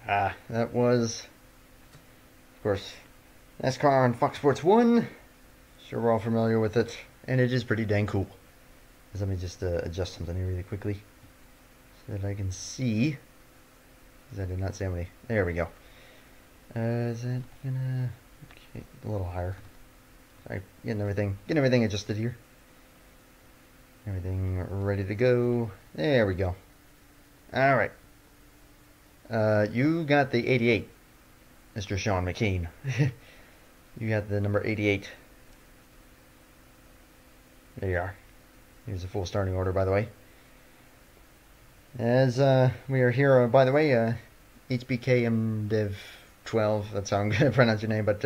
That was, of course, NASCAR on Fox Sports 1. Sure we're all familiar with it, and it is pretty dang cool. Let me just adjust something here really quickly so that I can see. Because I did not see how many. There we go. Is that gonna... Okay, a little higher. Sorry, getting everything adjusted here. Everything ready to go. There we go. Alright. You got the 88, Mr. Sean McKean. You got the number 88. There you are. Here's the full starting order, by the way. As we are here, by the way, HBKMDev12, that's how I'm going to pronounce your name, but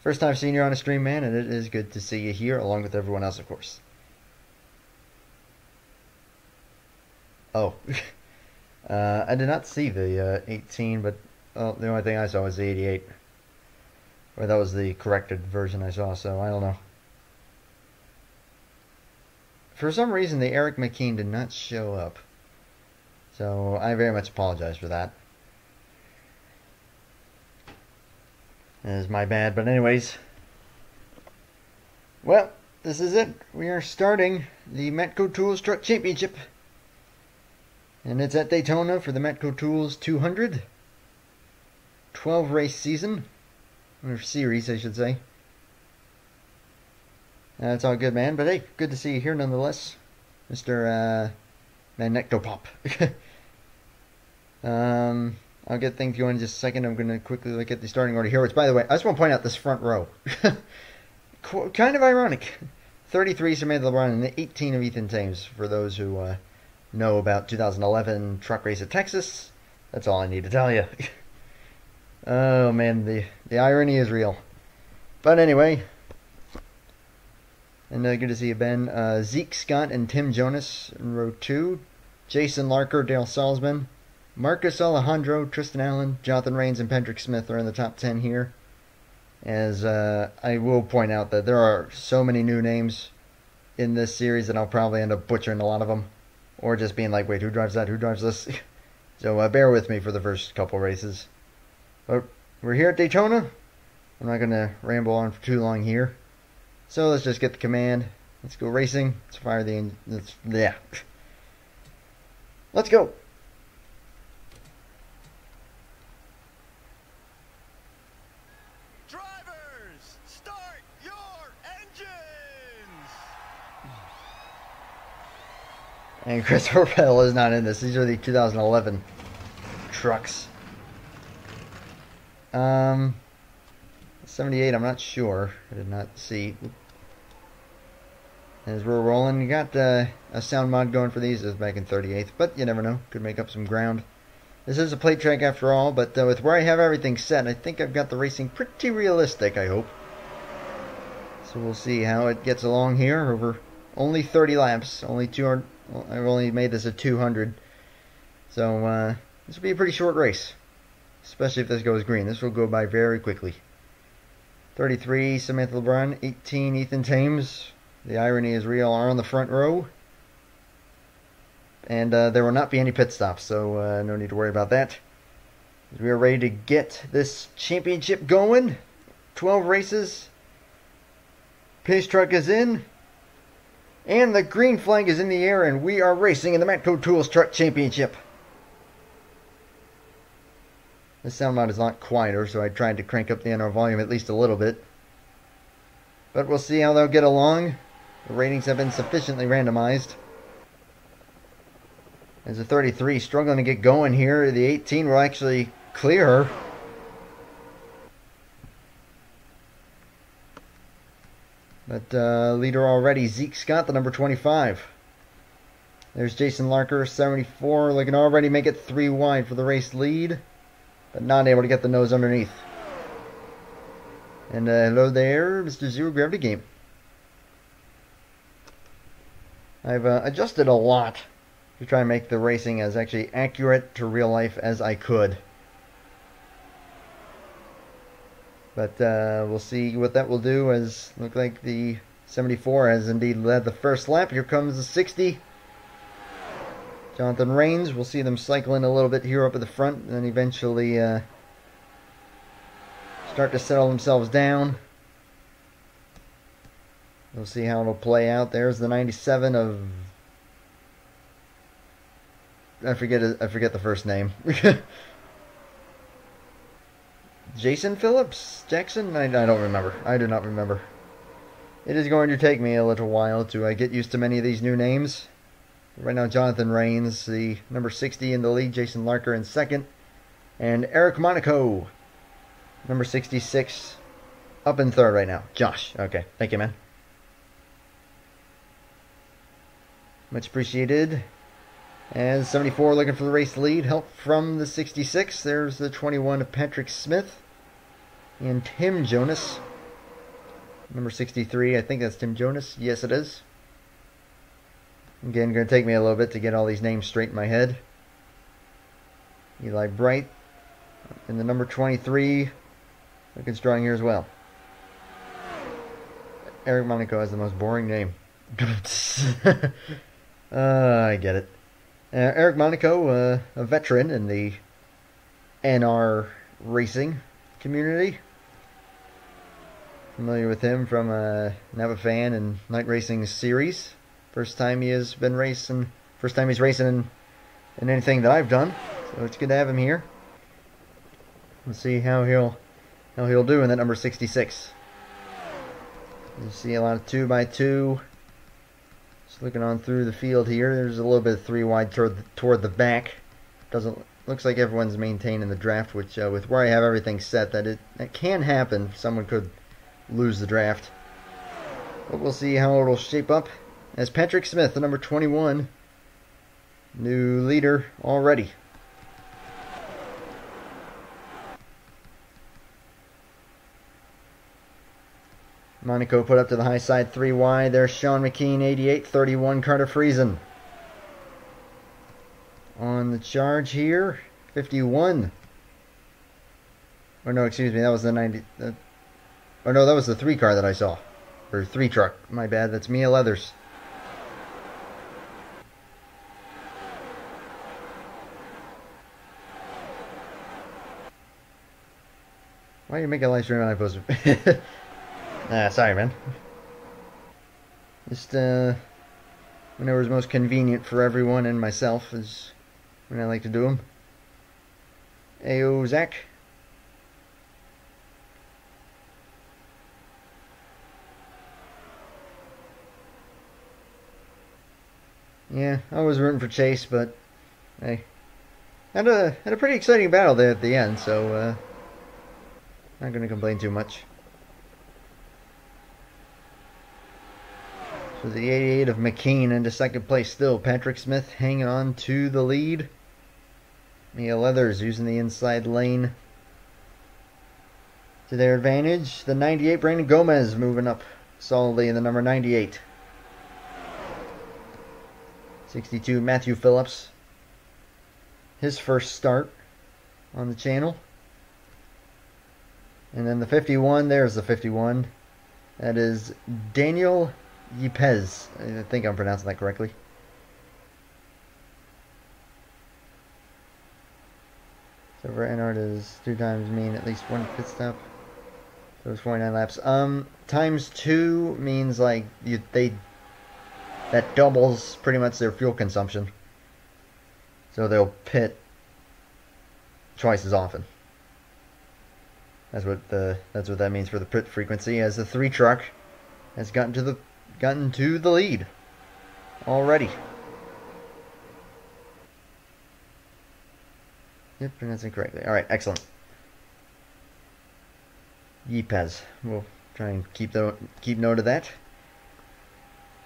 first time seeing you on a stream, man, and it is good to see you here, along with everyone else, of course. Oh, I did not see the 18, but the only thing I saw was the 88. Or that was the corrected version I saw, so I don't know. For some reason, the Eric McKean did not show up. So I very much apologize for that. That is my bad, but anyways. Well, this is it. We are starting the Matco Tools Truck Championship. And it's at Daytona for the Matco Tools 200. 12 race season. Or series, I should say. That's all good, man. But hey, good to see you here nonetheless. Mr. Magnectopop. I'll get things going in just a second. I'm going to quickly look at the starting order here. Which, by the way, I just want to point out this front row. Kind of ironic. 33 Samantha LeBron and 18 of Ethan Thames. For those who know about 2011 truck race at Texas. That's all I need to tell you. Oh, man, the irony is real. But anyway... And good to see you, Ben. Zeke Scott and Tim Jonas in row 2. Jason Larker, Dale Salzman. Marcus Alejandro, Tristan Allen, Jonathan Rains, and Patrick Smith are in the top 10 here. As I will point out that there are so many new names in this series that I'll probably end up butchering a lot of them. Or just being like, wait, who drives that? Who drives this? So bear with me for the first couple races. But we're here at Daytona. I'm not going to ramble on for too long here. So let's just get the command. Let's go racing. Let's fire the engine. Yeah. Let's go. Drivers, start your engines. And Christopher Bell is not in this. These are the 2011 trucks. 78, I'm not sure. I did not see. As we're rolling, you got a sound mod going for these. It was back in 38th, but you never know. Could make up some ground. This is a plate track after all, but with where I have everything set, I think I've got the racing pretty realistic, I hope. So we'll see how it gets along here over only 30 laps. Only 200. I've only made this a 200. So this will be a pretty short race. Especially if this goes green. This will go by very quickly. 33, Samantha LeBron. 18, Ethan Thames. The irony is real, are on the front row. And there will not be any pit stops, so no need to worry about that. We are ready to get this championship going. 12 races. Pace truck is in. And the green flag is in the air, and we are racing in the Matco Tools Truck Championship. The sound mod is a lot quieter, so I tried to crank up the NR volume at least a little bit. But we'll see how they'll get along. The ratings have been sufficiently randomized. As the 33 struggling to get going here, the 18 will actually clear her. But leader already, Zeke Scott, the number 25. There's Jason Larker, 74, looking to already make it 3 wide for the race lead. But not able to get the nose underneath. And hello there, Mr. Zero Gravity Game. I've adjusted a lot to try and make the racing as actually accurate to real life as I could. But we'll see what that will do, as look like the 74 has indeed led the first lap. Here comes the 60. Jonathan Rains. We'll see them cycling a little bit here up at the front, and then eventually start to settle themselves down. We'll see how it'll play out. There's the 97 of... I forget the first name. Jason Phillips? Jackson? I don't remember. I do not remember. It is going to take me a little while to get used to many of these new names. Right now, Jonathan Rains, the number 60 in the lead. Jason Larker in second. And Eric Monaco, number 66, up in third right now. Josh. Okay. Thank you, man. Much appreciated. As 74 looking for the race lead. Help from the 66. There's the 21 of Patrick Smith. And Tim Jonas. Number 63. I think that's Tim Jonas. Yes, it is. Again, going to take me a little bit to get all these names straight in my head. Eli Bright. And the number 23. Looking strong here as well. Eric Monaco has the most boring name. I get it. Eric Monaco, a veteran in the NR racing community. Familiar with him from Napa Fan and Night Racing Series. First time he's racing in anything that I've done. So it's good to have him here. We'll see how he'll do in that number 66. You see a lot of 2x2. Just looking on through the field here, there's a little bit of 3 wide toward the back. Looks like everyone's maintaining the draft, which with where I have everything set, that can happen. Someone could lose the draft, but we'll see how it'll shape up. As Patrick Smith, the number 21, new leader already. Monaco put up to the high side 3 wide. There's Sean McKean, 88, 31, Carter Friesen. On the charge here, 51. Or no, excuse me, that was the 90. Or no, that was the 3 car that I saw. Or 3 truck. My bad, that's Mia Leathers. Why are you making a live stream when I post it? Sorry, man. Just, whenever it's most convenient for everyone and myself is when I like to do them. Ayo, Zach. Yeah, I was rooting for Chase, but hey, had a pretty exciting battle there at the end, so not going to complain too much. So the 88 of McKean into second place still. Patrick Smith hanging on to the lead. Mia Leathers using the inside lane to their advantage. The 98, Brandon Gomez, moving up solidly in the number 98. 62, Matthew Phillips. His first start on the channel. And then the 51, there's the 51. That is Daniel Yepes. I think I'm pronouncing that correctly. So for NR does 2 times mean at least 1 pit stop. So it's 49 laps. Times 2 means like that doubles pretty much their fuel consumption. So they'll pit twice as often. That's what that means for the pit frequency. As the 3 truck has gotten to the lead already. Yep, pronouncing correctly. All right, excellent. Yepes. We'll try and keep note of that.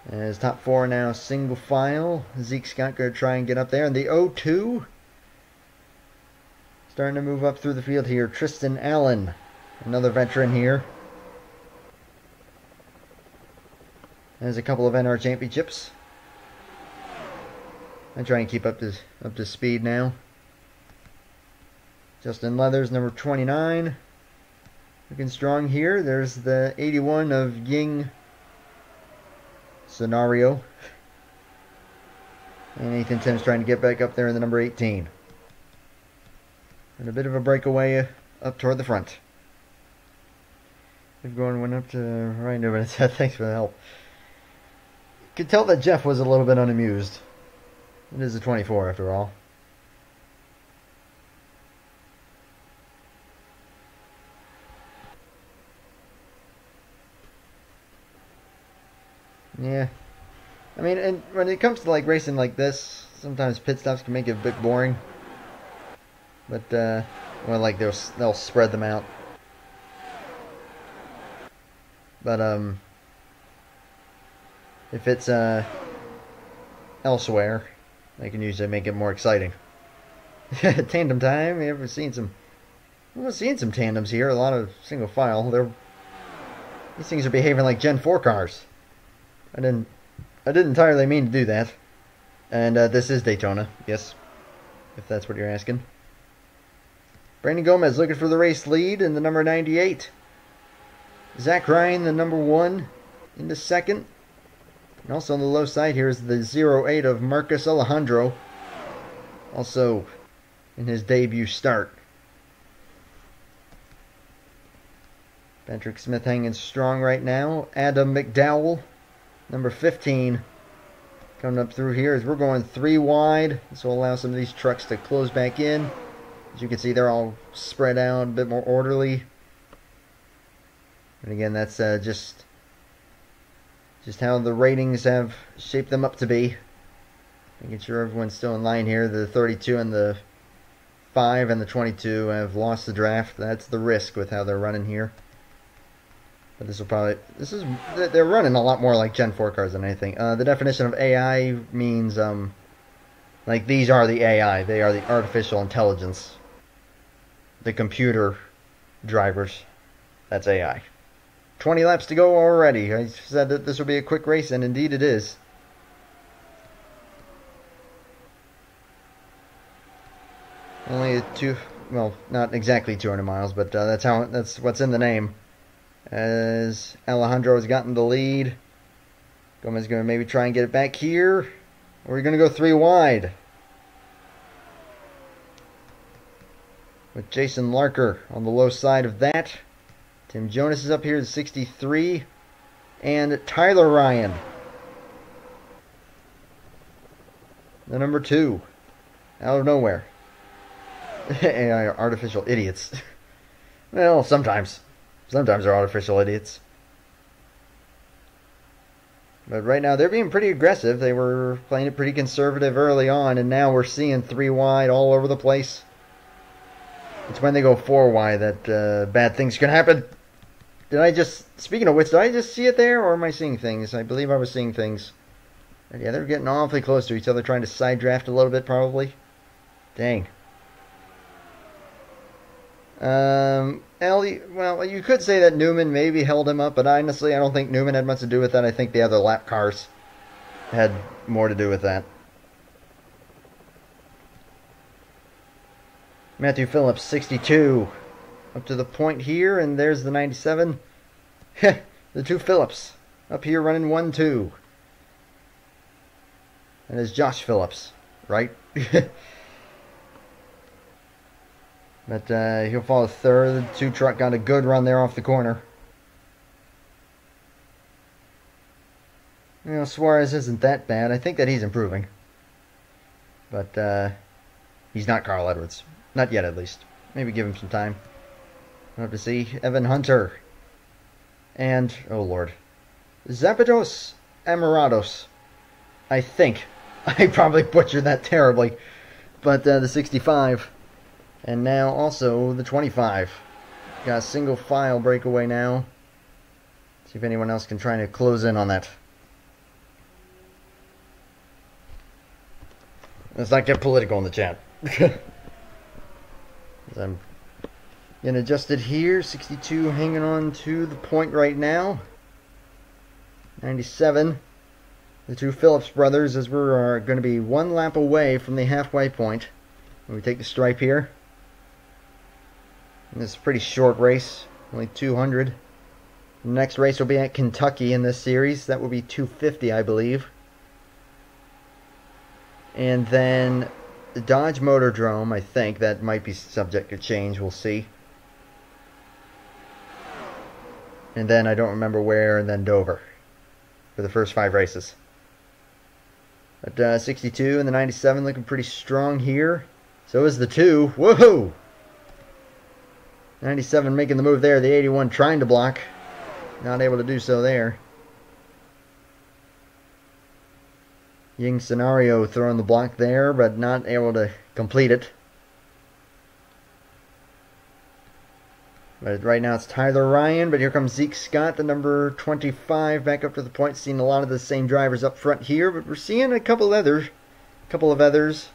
As top 4 now single file. Zeke Scott going to try and get up there. And the 02 starting to move up through the field here. Tristan Allen, another veteran here. Has a couple of NR championships. I try and keep up to speed now. Justin Leathers, number 29. Looking strong here. There's the 81 of Ying Scenario. And Ethan Tim's trying to get back up there in the number 18. And a bit of a breakaway up toward the front. If Gordon went up to right there, but it said thanks for the help. You could tell that Jeff was a little bit unamused. It is a 24 after all. Yeah. I mean, and when it comes to like racing like this, sometimes pit stops can make it a bit boring. But well, like they'll spread them out. But if it's elsewhere, they can usually make it more exciting. Tandem time. You ever seen some? I've seen some tandems here. A lot of single file. These things are behaving like Gen 4 cars. I didn't entirely mean to do that. And this is Daytona, yes, if that's what you're asking. Brandon Gomez looking for the race lead in the number 98. Zach Ryan, the number 1, in the second. And also on the low side here is the 08 of Marcus Alejandro. Also in his debut start. Patrick Smith hanging strong right now. Adam McDowell, number 15, coming up through here as we're going 3 wide. This will allow some of these trucks to close back in. As you can see, they're all spread out, a bit more orderly. And again, that's just how the ratings have shaped them up to be. Making sure everyone's still in line here. The 32 and the 5 and the 22 have lost the draft. That's the risk with how they're running here. But they're running a lot more like Gen 4 cars than anything. The definition of AI means, like these are the AI. They are the artificial intelligence. The computer drivers. That's AI. 20 laps to go already. I said that this would be a quick race, and indeed it is. Only well, not exactly 200 miles, but that's what's in the name. As Alejandro has gotten the lead. Gomez is going to maybe try and get it back here. Or we're going to go 3 wide. With Jason Larker on the low side of that. Tim Jonas is up here at 63. And Tyler Ryan, the number 2. Out of nowhere. AI are artificial idiots. Well, sometimes. Sometimes they're artificial idiots. But right now they're being pretty aggressive. They were playing it pretty conservative early on, and now we're seeing 3 wide all over the place. It's when they go 4 wide that bad things can happen. Speaking of which, did I just see it there, or am I seeing things? I believe I was seeing things. And yeah, they're getting awfully close to each other, trying to side draft a little bit, probably. Dang. Well, you could say that Newman maybe held him up, but honestly, I don't think Newman had much to do with that. I think the other lap cars had more to do with that. Matthew Phillips, 62. Up to the point here, and there's the 97. The 2 Phillips. Up here running 1-2. And there's Josh Phillips, right? But he'll follow third. The 2 truck got a good run there off the corner. You know, Suarez isn't that bad. I think that he's improving. But he's not Carl Edwards. Not yet, at least. Maybe give him some time. We'll have to see. Evan Hunter. And, oh lord, Zapatos Amarados. I think. I probably butchered that terribly. But the 65. And now also the 25. Got a single file breakaway now. See if anyone else can try to close in on that. Let's not get political in the chat. I'm getting adjusted here. 62 hanging on to the point right now. 97. The 2 Phillips brothers, as we're going to be 1 lap away from the halfway point. When we take the stripe here. And this is a pretty short race, only 200. The next race will be at Kentucky in this series. That will be 250, I believe. And then the Dodge Motordrome, I think that might be subject to change. We'll see. And then I don't remember where, and then Dover for the first 5 races. But 62 and the 97 looking pretty strong here. So is the 2. Whoa! 97 making the move there. The 81 trying to block. Not able to do so there. Ying Scenario throwing the block there, but not able to complete it. But right now it's Tyler Ryan, but here comes Zeke Scott, the number 25, back up to the point. Seeing a lot of the same drivers up front here, but we're seeing a couple of others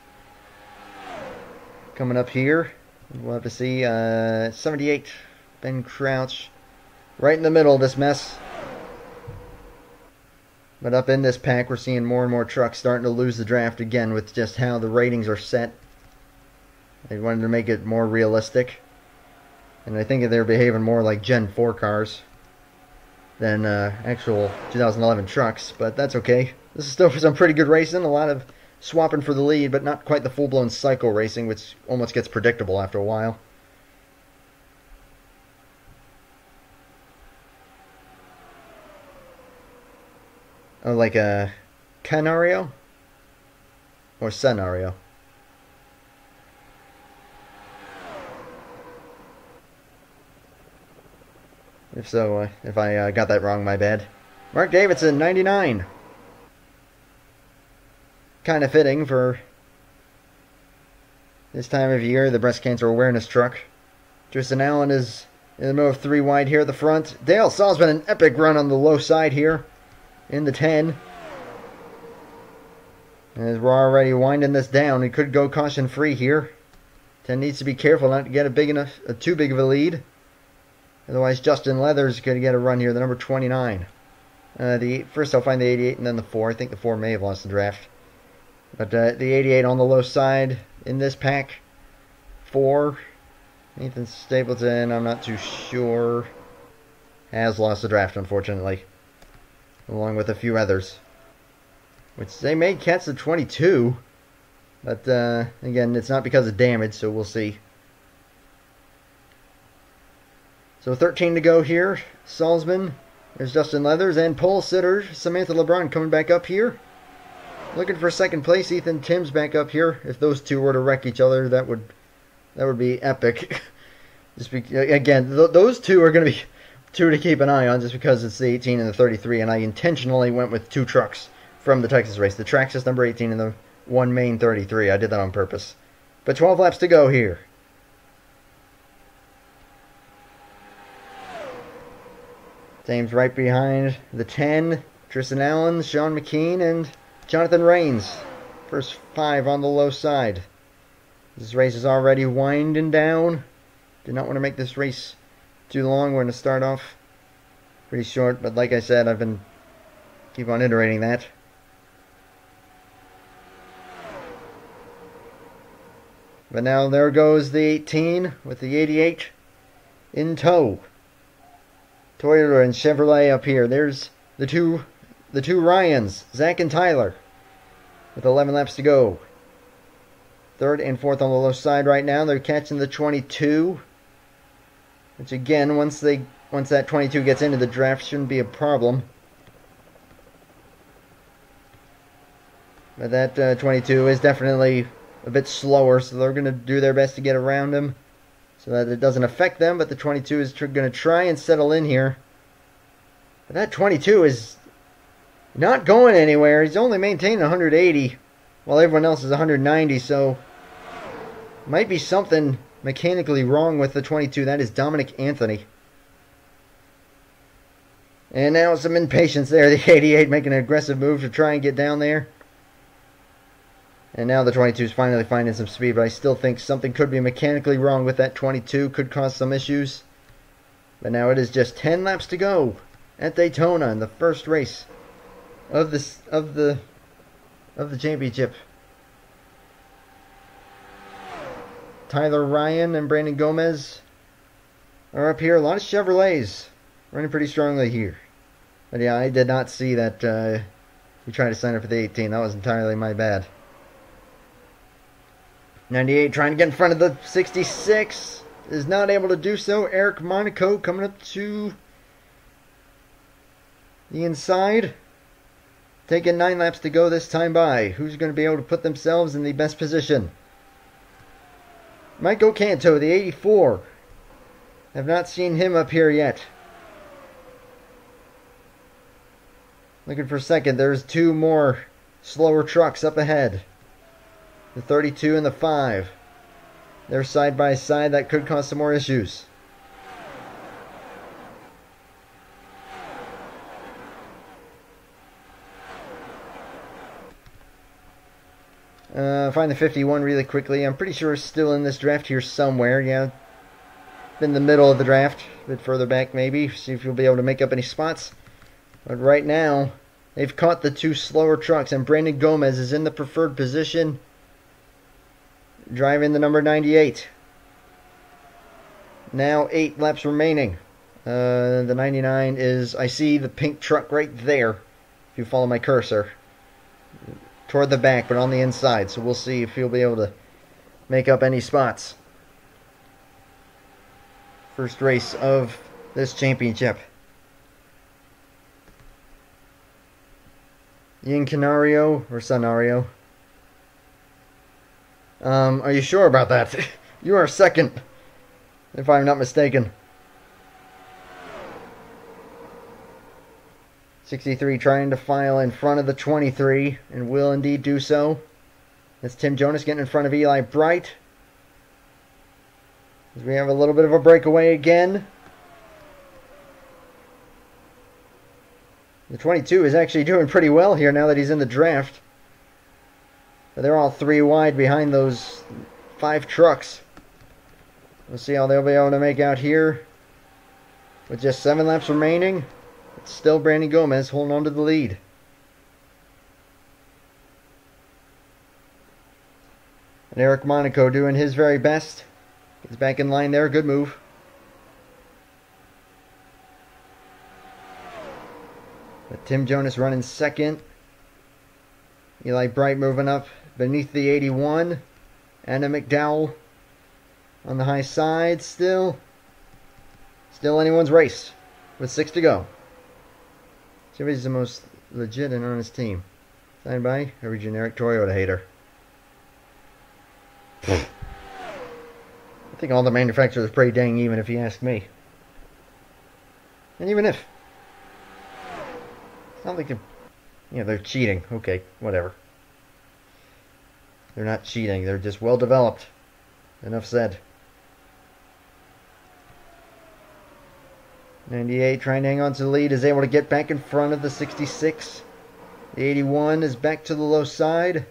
coming up here. We'll have to see. 78, Ben Crouch, right in the middle of this mess. But up in this pack, we're seeing more and more trucks starting to lose the draft again with just how the ratings are set. They wanted to make it more realistic. And I think they're behaving more like Gen 4 cars than actual 2011 trucks. But that's okay. This is still some pretty good racing. A lot of swapping for the lead, but not quite the full-blown cycle racing, which almost gets predictable after a while. Oh, like a Canario? Or Scenario? If so, if I got that wrong, my bad. Mark Davidson, 99. Kind of fitting for this time of year, the breast cancer awareness truck. Tristan Allen is in the middle of 3 wide here at the front. Dale Salzman, an epic run on the low side here in the 10. As we're already winding this down, it could go caution free here. 10 needs to be careful not to get too big of a lead. Otherwise, Justin Leathers could get a run here, the number 29. First I'll find the 88 and then the 4. I think the 4 may have lost the draft. But the 88 on the low side in this pack. 4. Nathan Stapleton, I'm not too sure. Has lost the draft, unfortunately. Along with a few others. Which they may catch the 22. But again, it's not because of damage, so we'll see. So 13 to go here. Salzman. There's Justin Leathers and pole sitter Samantha LeBron coming back up here. Looking for second place. Ethan Timms back up here. If those two were to wreck each other, that would be epic. Again, those two are going to be two to keep an eye on just because it's the 18 and the 33, and I intentionally went with 2 trucks from the Texas race. The Traxxas number 18 and the one main 33. I did that on purpose. But 12 laps to go here. James right behind the 10. Tristan Allen, Sean McKean, and Jonathan Rains. First 5 on the low side. This race is already winding down. Did not want to make this race too long. We're going to start off pretty short, but like I said, keep on iterating that. But now there goes the 18 with the 88 in tow. Toyota and Chevrolet up here. There's the two Ryans, Zach and Tyler, with 11 laps to go. 3rd and 4th on the low side right now. They're catching the 22, which again, once that 22 gets into the draft, shouldn't be a problem. But that 22 is definitely a bit slower, so they're going to do their best to get around him so that it doesn't affect them, but the 22 is going to try and settle in here. But that 22 is not going anywhere. He's only maintaining 180 while everyone else is 190, so might be something mechanically wrong with the 22. That is Dominic Anthony. And now some impatience there. The 88 making an aggressive move to try and get down there. And now the 22 is finally finding some speed, but I still think something could be mechanically wrong with that 22. Could cause some issues. But now it is just 10 laps to go at Daytona in the first race of the championship. Tyler Ryan and Brandon Gomez are up here. A lot of Chevrolets running pretty strongly here. But yeah, I did not see that he tried to sign up for the 18. That was entirely my bad. 98 trying to get in front of the 66. Is not able to do so. Eric Monaco coming up to the inside. Taking 9 laps to go this time by. Who's going to be able to put themselves in the best position? Michael Canto, the 84. Have not seen him up here yet. Looking for second. There's 2 more slower trucks up ahead. The 32 and the 5. They're side by side. That could cause some more issues. Find the 51 really quickly. I'm pretty sure it's still in this draft here somewhere. Yeah, in the middle of the draft, a bit further back maybe. See if you'll be able to make up any spots. But right now, they've caught the 2 slower trucks, and Brandon Gomez is in the preferred position, driving the number 98. Now 8 laps remaining. The 99 is, I see the pink truck right there, if you follow my cursor. Toward the back, but on the inside. So we'll see if he'll be able to make up any spots. First race of this championship. Ian Canario, or Sonario. Are you sure about that? You are second, if I'm not mistaken. 63 trying to file in front of the 23, and will indeed do so. That's Tim Jonas getting in front of Eli Bright. As we have a little bit of a breakaway again. The 22 is actually doing pretty well here now that he's in the draft. But they're all 3 wide behind those 5 trucks. We'll see how they'll be able to make out here. With just 7 laps remaining. It's still Brandon Gomez holding on to the lead. And Eric Monaco doing his very best. Gets back in line there. Good move. But Tim Jonas running second. Eli Bright moving up beneath the 81. Anna McDowell on the high side still. Still anyone's race with 6 to go. Chevy's the most legit and honest team. Signed by every generic Toyota hater. I think all the manufacturers are pretty dang even if you ask me. And even if. It's not like they're cheating. Okay, whatever. They're not cheating. They're just well developed. Enough said. 98 trying to hang on to the lead, is able to get back in front of the 66. The 81 is back to the low side.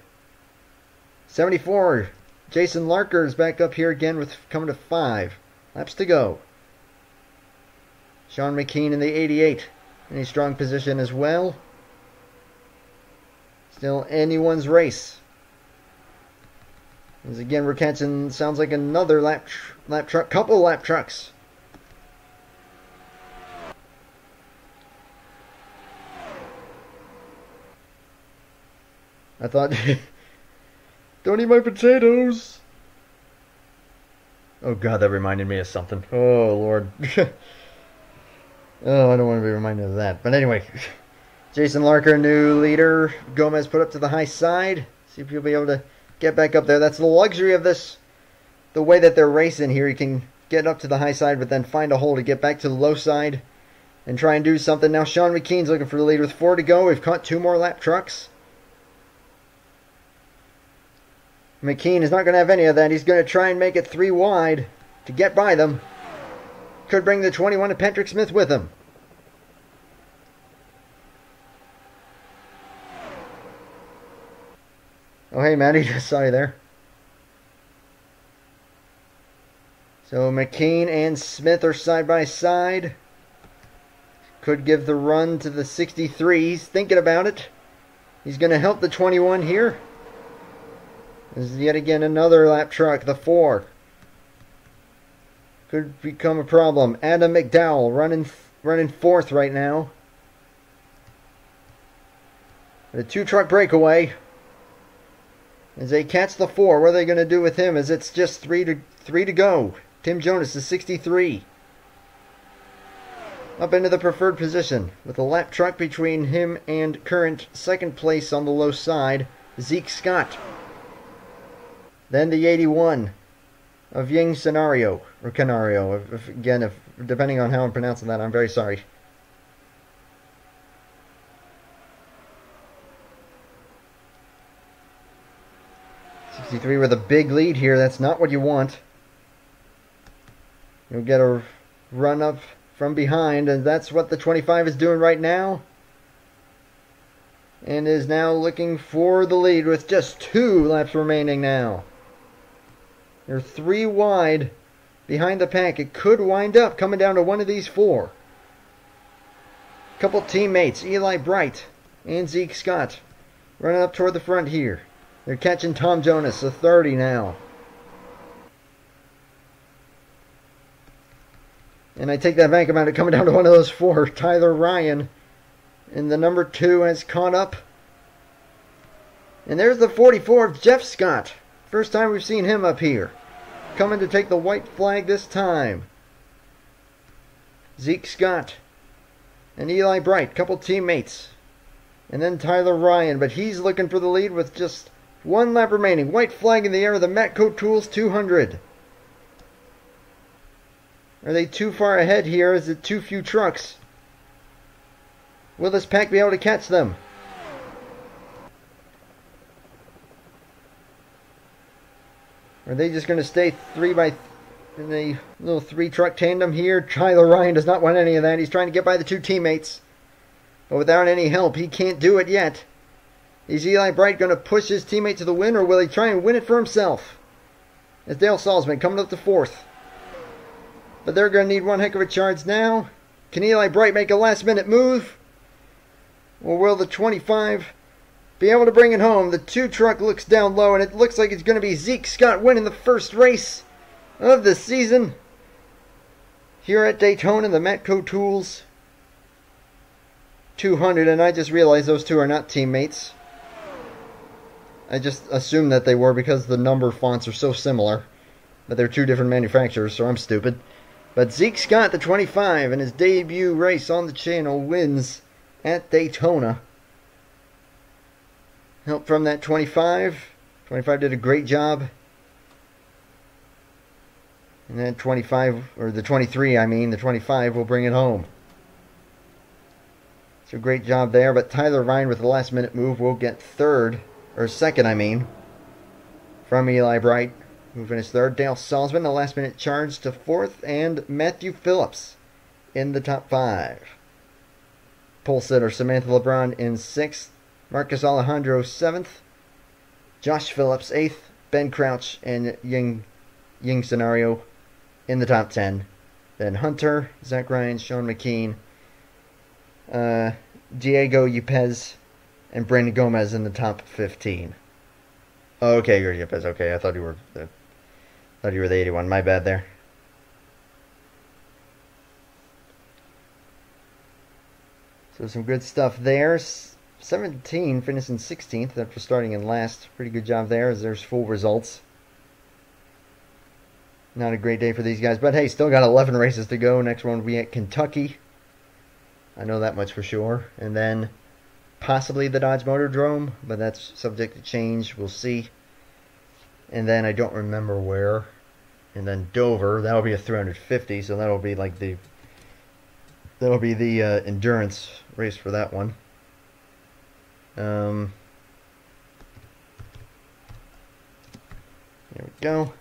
74, Jason Larker is back up here again with coming to 5 laps to go. Sean McKean in the 88 in a strong position as well. Still anyone's race. As again we're catching, sounds like another lap truck, couple lap trucks. I thought, don't eat my potatoes. Oh God, that reminded me of something. Oh Lord. Oh, I don't want to be reminded of that. But anyway, Jason Larker, new leader. Gomez put up to the high side. See if you'll be able to get back up there. That's the luxury of this, the way that they're racing here. You can get up to the high side, but then find a hole to get back to the low side and try and do something. Now Sean McKean's looking for the lead with 4 to go. We've caught 2 more lap trucks. McKean is not going to have any of that. He's going to try and make it 3 wide to get by them. Could bring the 21 to Patrick Smith with him. Oh, hey, Matty. Just saw you there. So McKean and Smith are side by side. Could give the run to the 63. He's thinking about it. He's going to help the 21 here. This is yet again another lap truck, the 4. Could become a problem. Adam McDowell running 4th right now. A 2 truck breakaway. As they catch the 4, what are they going to do with him as it's just three to go? Tim Jonas is 63. Up into the preferred position with a lap truck between him and current second place on the low side, Zeke Scott. Then the 81 of Ying Scenario, or Canario. If depending on how I'm pronouncing that, I'm very sorry. '63 with a big lead here. That's not what you want. You'll get a run up from behind, and that's what the 25 is doing right now. And is now looking for the lead with just 2 laps remaining now. They're 3 wide behind the pack. It could wind up coming down to one of these 4. Couple teammates, Eli Bright and Zeke Scott, running up toward the front here. They're catching Tom Jonas, a 30 now. And I take that back about it coming down to one of those 4. Tyler Ryan in the number 2 has caught up. And there's the 44 of Jeff Scott. First time we've seen him up here. Coming to take the white flag this time. Zeke Scott and Eli Bright, couple teammates. And then Tyler Ryan, but he's looking for the lead with just 1 lap remaining. White flag in the air of the Matco Tools 200. Are they too far ahead here? Is it too few trucks? Will this pack be able to catch them? Are they just going to stay in a little 3-truck tandem here? Tyler Ryan does not want any of that. He's trying to get by the 2 teammates. But without any help, he can't do it yet. Is Eli Bright going to push his teammate to the win, or will he try and win it for himself? It's Dale Salzman coming up to 4th. But they're going to need one heck of a charge now. Can Eli Bright make a last-minute move? Or will the 25 be able to bring it home? The 2-truck looks down low, and it looks like it's going to be Zeke Scott winning the first race of the season here at Daytona, the Matco Tools 200. And I just realized those 2 are not teammates. I just assumed that they were because the number fonts are so similar. But they're 2 different manufacturers, so I'm stupid. But Zeke Scott, the 25, in his debut race on the channel, wins at Daytona. Help from that 25. 25 did a great job. And that 25, or the 23, I mean, the 25 will bring it home. So great job there. But Tyler Ryan with the last minute move will get 3rd, or 2nd, I mean, from Eli Bright, who finished 3rd. Dale Salzman, the last minute charge to 4th. And Matthew Phillips in the top 5. Pole sitter Samantha LeBron in 6th. Marcus Alejandro 7th. Josh Phillips 8th. Ben Crouch and Ying Scenario in the top 10. Then Hunter, Zach Ryan, Sean McKean, Diego Yepes, and Brandon Gomez in the top 15. Okay, you're Yepes. Okay, I thought you were the 81. My bad there. So some good stuff there. 17 finishing 16th after starting in last. Pretty good job there as there's full results. Not a great day for these guys, but hey, still got 11 races to go. Next one will be at Kentucky. I know that much for sure. And then possibly the Dodge Motordrome, but that's subject to change. We'll see. And then I don't remember where. And then Dover, that'll be a 350, so that'll be like the endurance race for that one. There we go.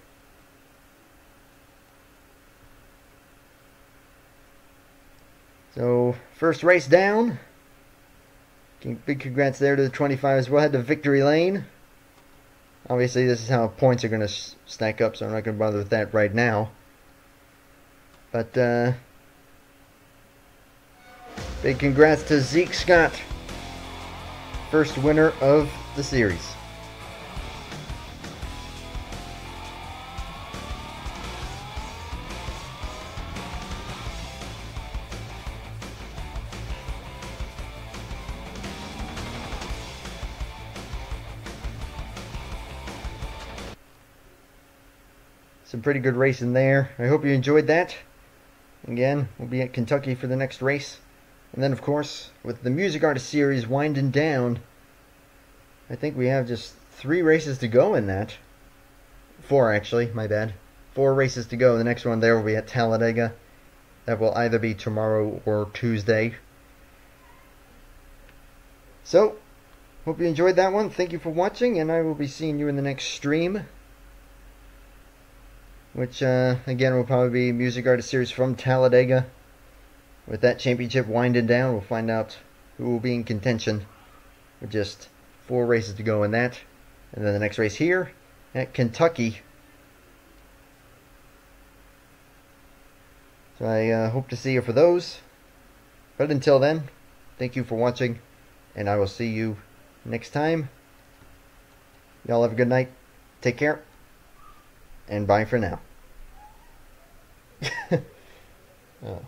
So, first race down. Big congrats there to the 25s. We'll head to victory lane. Obviously, this is how points are going to stack up, so I'm not going to bother with that right now. But, big congrats to Zeke Scott. First winner of the series. Some pretty good racing there. I hope you enjoyed that. Again, we'll be at Kentucky for the next race. And then, of course, with the Music Artist Series winding down, I think we have just 3 races to go in that. 4, actually, my bad. 4 races to go. The next one there will be at Talladega. That will either be tomorrow or Tuesday. So, hope you enjoyed that one. Thank you for watching, and I will be seeing you in the next stream. Which, again, will probably be Music Artist Series from Talladega. With that championship winding down, we'll find out who will be in contention. With just 4 races to go in that. And then the next race here at Kentucky. So I hope to see you for those. But until then, thank you for watching. And I will see you next time. Y'all have a good night. Take care. And bye for now. Oh.